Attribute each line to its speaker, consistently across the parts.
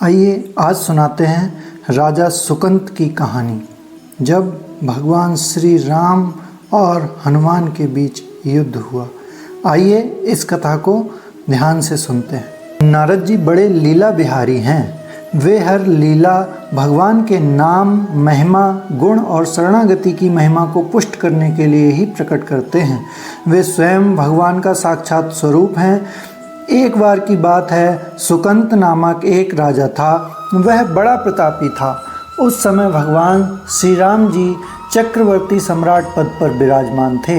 Speaker 1: आइए आज सुनाते हैं राजा सुकंत की कहानी। जब भगवान श्री राम और हनुमान के बीच युद्ध हुआ। आइए इस कथा को ध्यान से सुनते हैं। नारद जी बड़े लीला बिहारी हैं। वे हर लीला भगवान के नाम, महिमा, गुण और शरणागति की महिमा को पुष्ट करने के लिए ही प्रकट करते हैं। वे स्वयं भगवान का साक्षात स्वरूप हैं। एक बार की बात है, सुकंत नामक एक राजा था। वह बड़ा प्रतापी था। उस समय भगवान श्री राम जी चक्रवर्ती सम्राट पद पर विराजमान थे।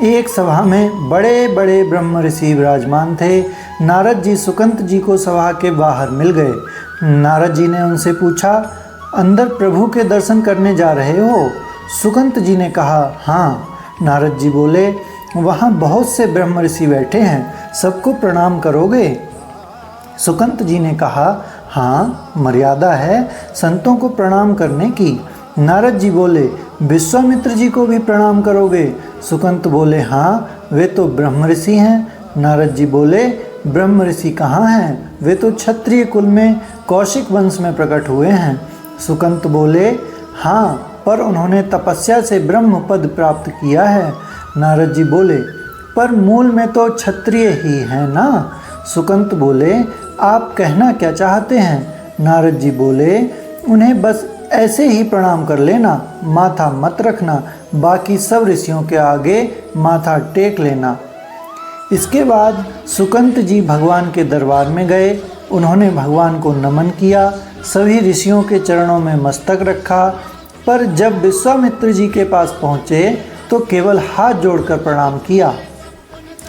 Speaker 1: एक सभा में बड़े बड़े ब्रह्म ऋषि विराजमान थे। नारद जी सुकंत जी को सभा के बाहर मिल गए। नारद जी ने उनसे पूछा, अंदर प्रभु के दर्शन करने जा रहे हो? सुकंत जी ने कहा, हाँ। नारद जी बोले, वहाँ बहुत से ब्रह्म ऋषि बैठे हैं, सबको प्रणाम करोगे? सुकंत जी ने कहा, हाँ, मर्यादा है संतों को प्रणाम करने की। नारद जी बोले, विश्वामित्र जी को भी प्रणाम करोगे? सुकंत बोले, हाँ, वे तो ब्रह्म ऋषि हैं। नारद जी बोले, ब्रह्म ऋषि कहाँ हैं? वे तो क्षत्रिय कुल में कौशिक वंश में प्रकट हुए हैं। सुकंत बोले, हाँ, पर उन्होंने तपस्या से ब्रह्म पद प्राप्त किया है। नारद जी बोले, पर मूल में तो क्षत्रिय ही है ना? सुकंत बोले, आप कहना क्या चाहते हैं? नारद जी बोले, उन्हें बस ऐसे ही प्रणाम कर लेना, माथा मत रखना, बाकी सब ऋषियों के आगे माथा टेक लेना। इसके बाद सुकंत जी भगवान के दरबार में गए। उन्होंने भगवान को नमन किया, सभी ऋषियों के चरणों में मस्तक रखा। पर जब विश्वामित्र जी के पास पहुँचे तो केवल हाथ जोड़कर प्रणाम किया,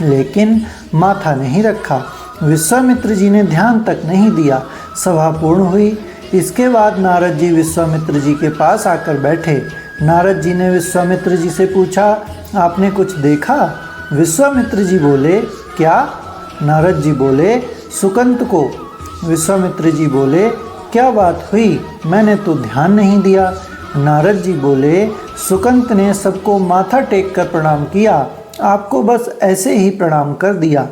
Speaker 1: लेकिन माथा नहीं रखा। विश्वामित्र जी ने ध्यान तक नहीं दिया। सभा पूर्ण हुई। इसके बाद नारद जी विश्वामित्र जी के पास आकर बैठे। नारद जी ने विश्वामित्र जी से पूछा, आपने कुछ देखा? विश्वामित्र जी बोले, क्या? नारद जी बोले, सुकंत को। विश्वामित्र जी बोले, क्या बात हुई? मैंने तो ध्यान नहीं दिया। नारद जी बोले, सुकंत ने सबको माथा टेक कर प्रणाम किया, आपको बस ऐसे ही प्रणाम कर दिया।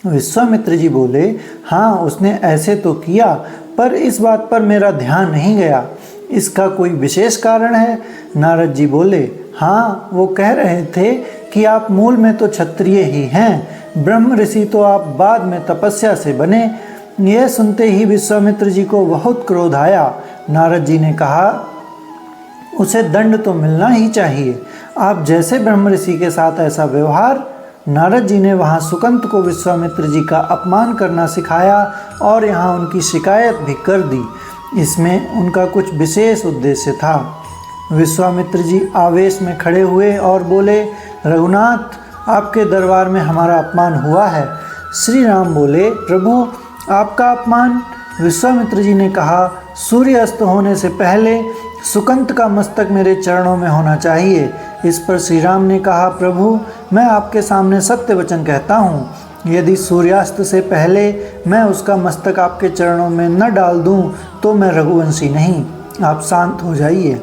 Speaker 1: विश्वामित्र जी बोले, हाँ, उसने ऐसे तो किया, पर इस बात पर मेरा ध्यान नहीं गया। इसका कोई विशेष कारण है? नारद जी बोले, हाँ, वो कह रहे थे कि आप मूल में तो क्षत्रिय ही हैं, ब्रह्म ऋषि तो आप बाद में तपस्या से बने। यह सुनते ही विश्वामित्र जी को बहुत क्रोध आया। नारद जी ने कहा, उसे दंड तो मिलना ही चाहिए। आप जैसे ब्रह्म ऋषि के साथ ऐसा व्यवहार। नारद जी ने वहाँ सुकंत को विश्वामित्र जी का अपमान करना सिखाया और यहाँ उनकी शिकायत भी कर दी। इसमें उनका कुछ विशेष उद्देश्य था। विश्वामित्र जी आवेश में खड़े हुए और बोले, रघुनाथ, आपके दरबार में हमारा अपमान हुआ है। श्री राम बोले, प्रभु, आपका अपमान? विश्वामित्र जी ने कहा, सूर्य अस्त होने से पहले सुकंत का मस्तक मेरे चरणों में होना चाहिए। इस पर श्री राम ने कहा, प्रभु, मैं आपके सामने सत्य वचन कहता हूँ, यदि सूर्यास्त से पहले मैं उसका मस्तक आपके चरणों में न डाल दूँ तो मैं रघुवंशी नहीं। आप शांत हो जाइए।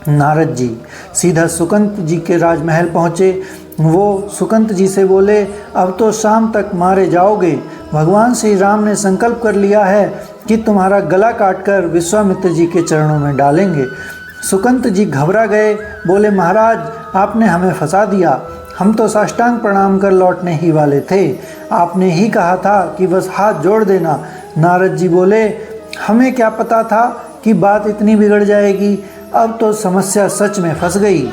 Speaker 1: नारद जी सीधा सुकंत जी के राजमहल पहुँचे। वो सुकंत जी से बोले, अब तो शाम तक मारे जाओगे। भगवान श्री राम ने संकल्प कर लिया है कि तुम्हारा गला काटकर विश्वामित्र जी के चरणों में डालेंगे। सुकंत जी घबरा गए, बोले, महाराज, आपने हमें फंसा दिया। हम तो साष्टांग प्रणाम कर लौटने ही वाले थे। आपने ही कहा था कि बस हाथ जोड़ देना। नारद जी बोले, हमें क्या पता था कि बात इतनी बिगड़ जाएगी। अब तो समस्या सच में फंस गई।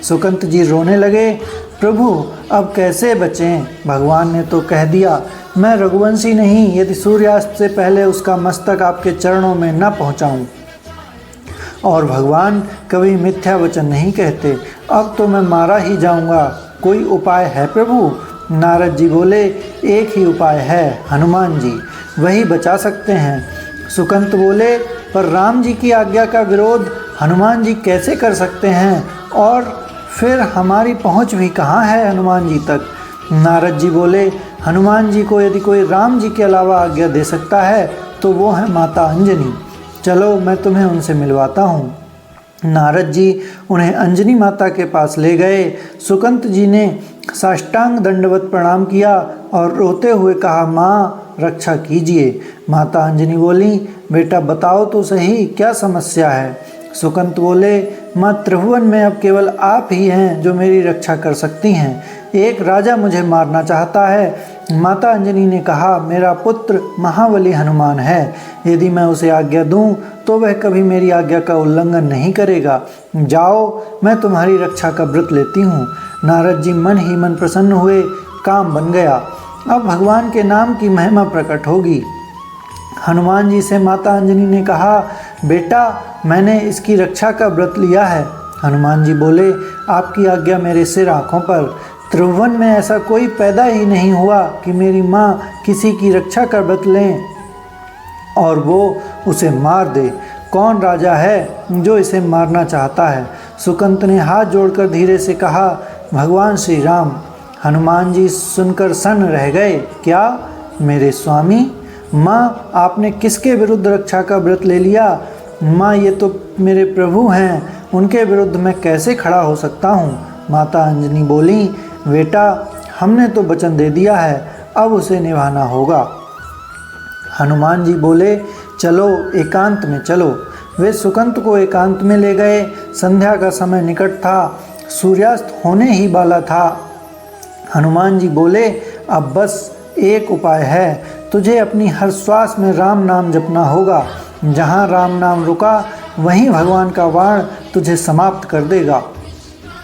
Speaker 1: सुकंत जी रोने लगे, प्रभु, अब कैसे बचें? भगवान ने तो कह दिया, मैं रघुवंशी नहीं यदि सूर्यास्त से पहले उसका मस्तक आपके चरणों में न पहुंचाऊं। और भगवान कभी मिथ्या वचन नहीं कहते। अब तो मैं मारा ही जाऊंगा। कोई उपाय है प्रभु? नारद जी बोले, एक ही उपाय है, हनुमान जी, वही बचा सकते हैं। सुकंत बोले, पर राम जी की आज्ञा का विरोध हनुमान जी कैसे कर सकते हैं? और फिर हमारी पहुंच भी कहाँ है हनुमान जी तक? नारद जी बोले, हनुमान जी को यदि कोई राम जी के अलावा आज्ञा दे सकता है तो वो है माता अंजनी। चलो, मैं तुम्हें उनसे मिलवाता हूँ। नारद जी उन्हें अंजनी माता के पास ले गए। सुकंत जी ने साष्टांग दंडवत प्रणाम किया और रोते हुए कहा, माँ, रक्षा कीजिए। माता अंजनी बोली, बेटा बताओ तो सही क्या समस्या है। सुकंत बोले, माँ त्रिभुवन में अब केवल आप ही हैं जो मेरी रक्षा कर सकती हैं। एक राजा मुझे मारना चाहता है। माता अंजनी ने कहा, मेरा पुत्र महाबली हनुमान है, यदि मैं उसे आज्ञा दूं तो वह कभी मेरी आज्ञा का उल्लंघन नहीं करेगा। जाओ, मैं तुम्हारी रक्षा का व्रत लेती हूँ। नारद जी मन ही मन प्रसन्न हुए, काम बन गया। अब भगवान के नाम की महिमा प्रकट होगी। हनुमान जी से माता अंजनी ने कहा, बेटा मैंने इसकी रक्षा का व्रत लिया है। हनुमान जी बोले, आपकी आज्ञा मेरे सिर आँखों पर। त्रिभुवन में ऐसा कोई पैदा ही नहीं हुआ कि मेरी माँ किसी की रक्षा का व्रत लें और वो उसे मार दे। कौन राजा है जो इसे मारना चाहता है। सुकंत ने हाथ जोड़कर धीरे से कहा, भगवान श्री राम। हनुमान जी सुनकर सन्न रह गए। क्या मेरे स्वामी? माँ आपने किसके विरुद्ध रक्षा का व्रत ले लिया? माँ ये तो मेरे प्रभु हैं, उनके विरुद्ध मैं कैसे खड़ा हो सकता हूँ। माता अंजनी बोली, बेटा हमने तो वचन दे दिया है, अब उसे निभाना होगा। हनुमान जी बोले, चलो एकांत में चलो। वे सुकंत को एकांत में ले गए। संध्या का समय निकट था, सूर्यास्त होने ही वाला था। हनुमान जी बोले, अब बस एक उपाय है, तुझे अपनी हर श्वास में राम नाम जपना होगा। जहाँ राम नाम रुका वहीं भगवान का वाण तुझे समाप्त कर देगा।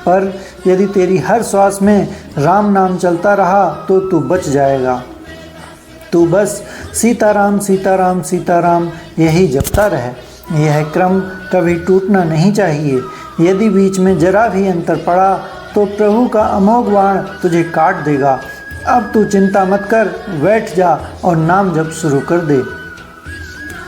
Speaker 1: पर यदि तेरी हर श्वास में राम नाम चलता रहा तो तू बच जाएगा। तू बस सीताराम सीताराम सीताराम यही जपता रहे। यह क्रम कभी टूटना नहीं चाहिए। यदि बीच में जरा भी अंतर पड़ा तो प्रभु का अमोघ वाण तुझे काट देगा। अब तू चिंता मत कर, बैठ जा और नाम जप शुरू कर दे।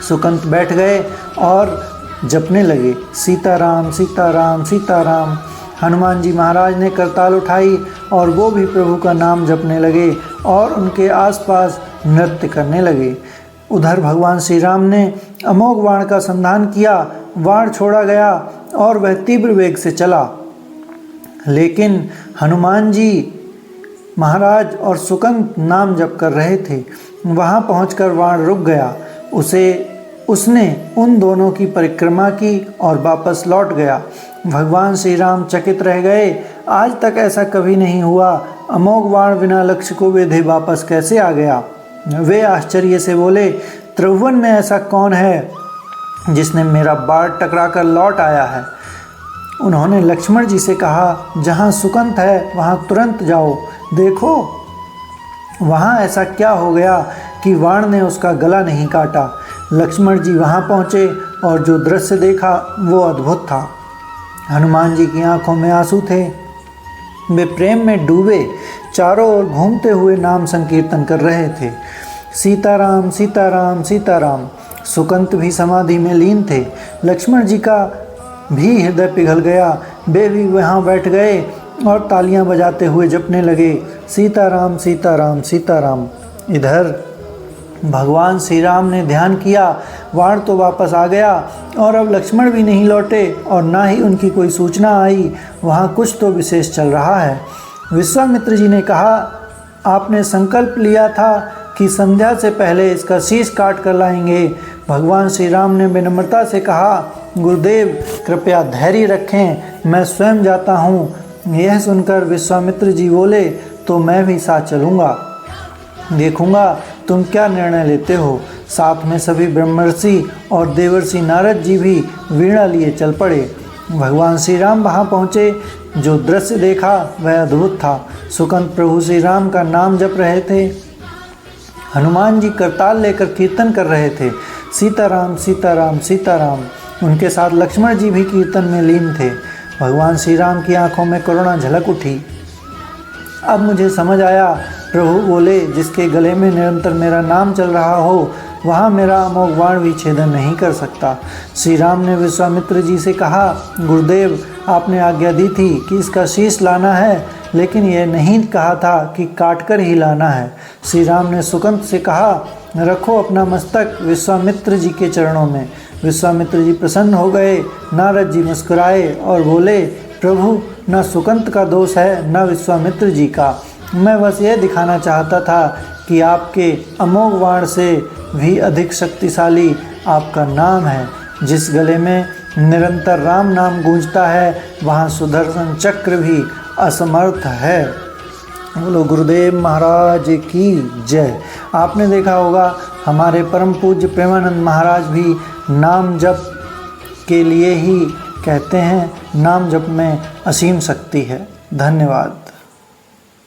Speaker 1: सुकंत बैठ गए और जपने लगे, सीताराम सीताराम सीताराम। हनुमान जी महाराज ने करताल उठाई और वो भी प्रभु का नाम जपने लगे और उनके आसपास नृत्य करने लगे। उधर भगवान श्री राम ने अमोघ वाण का संधान किया। वाण छोड़ा गया और वह तीव्र वेग से चला, लेकिन हनुमान जी महाराज और सुकंत नाम जप कर रहे थे। वहाँ पहुंचकर वाण रुक गया। उसने उन दोनों की परिक्रमा की और वापस लौट गया। भगवान श्री राम चकित रह गए। आज तक ऐसा कभी नहीं हुआ। अमोघ वाण बिना लक्ष्य को वेधे वापस कैसे आ गया। वे आश्चर्य से बोले, त्रिभुवन में ऐसा कौन है जिसने मेरा बाण टकराकर लौट आया है। उन्होंने लक्ष्मण जी से कहा, जहाँ सुकंत है वहाँ तुरंत जाओ, देखो वहाँ ऐसा क्या हो गया कि वाण ने उसका गला नहीं काटा। लक्ष्मण जी वहाँ पहुँचे और जो दृश्य देखा वो अद्भुत था। हनुमान जी की आंखों में आंसू थे। वे प्रेम में डूबे चारों ओर घूमते हुए नाम संकीर्तन कर रहे थे, सीताराम सीताराम सीताराम। सुकंत भी समाधि में लीन थे। लक्ष्मण जी का भी हृदय पिघल गया। वे भी वहाँ बैठ गए और तालियां बजाते हुए जपने लगे, सीताराम सीताराम सीताराम। इधर भगवान श्री राम ने ध्यान किया। वाण तो वापस आ गया और अब लक्ष्मण भी नहीं लौटे और ना ही उनकी कोई सूचना आई। वहाँ कुछ तो विशेष चल रहा है। विश्वामित्र जी ने कहा, आपने संकल्प लिया था कि संध्या से पहले इसका शीश काट कर लाएंगे। भगवान श्री राम ने विनम्रता से कहा, गुरुदेव कृपया धैर्य रखें, मैं स्वयं जाता हूँ। यह सुनकर विश्वामित्र जी बोले, तो मैं भी साथ चलूँगा, देखूँगा तुम क्या निर्णय लेते हो। साथ में सभी ब्रह्मर्षि और देवर्षि नारद जी भी वीणा लिए चल पड़े। भगवान श्री राम वहाँ पहुँचे। जो दृश्य देखा वह अद्भुत था। सुकंत प्रभु श्री राम का नाम जप रहे थे। हनुमान जी करताल लेकर कीर्तन कर रहे थे, सीताराम सीताराम सीताराम। उनके साथ लक्ष्मण जी भी कीर्तन में लीन थे। भगवान श्री राम की आंखों में करुणा झलक उठी। अब मुझे समझ आया, प्रभु बोले, जिसके गले में निरंतर मेरा नाम चल रहा हो वहाँ मेरा अमोघ वाण भी छेदन नहीं कर सकता। श्री राम ने विश्वामित्र जी से कहा, गुरुदेव आपने आज्ञा दी थी कि इसका शीश लाना है, लेकिन यह नहीं कहा था कि काट कर ही लाना है। श्री राम ने सुकंत से कहा, रखो अपना मस्तक विश्वामित्र जी के चरणों में। विश्वामित्र जी प्रसन्न हो गए। नारद जी मुस्कुराए और बोले, प्रभु न सुकंत का दोष है न विश्वामित्र जी का। मैं बस यह दिखाना चाहता था कि आपके अमोघ वाण से भी अधिक शक्तिशाली आपका नाम है। जिस गले में निरंतर राम नाम गूंजता है वहाँ सुदर्शन चक्र भी असमर्थ है। बोलो गुरुदेव महाराज की जय। आपने देखा होगा हमारे परम पूज्य प्रेमानंद महाराज भी नाम जप के लिए ही कहते हैं, नाम जप में असीम शक्ति है। धन्यवाद।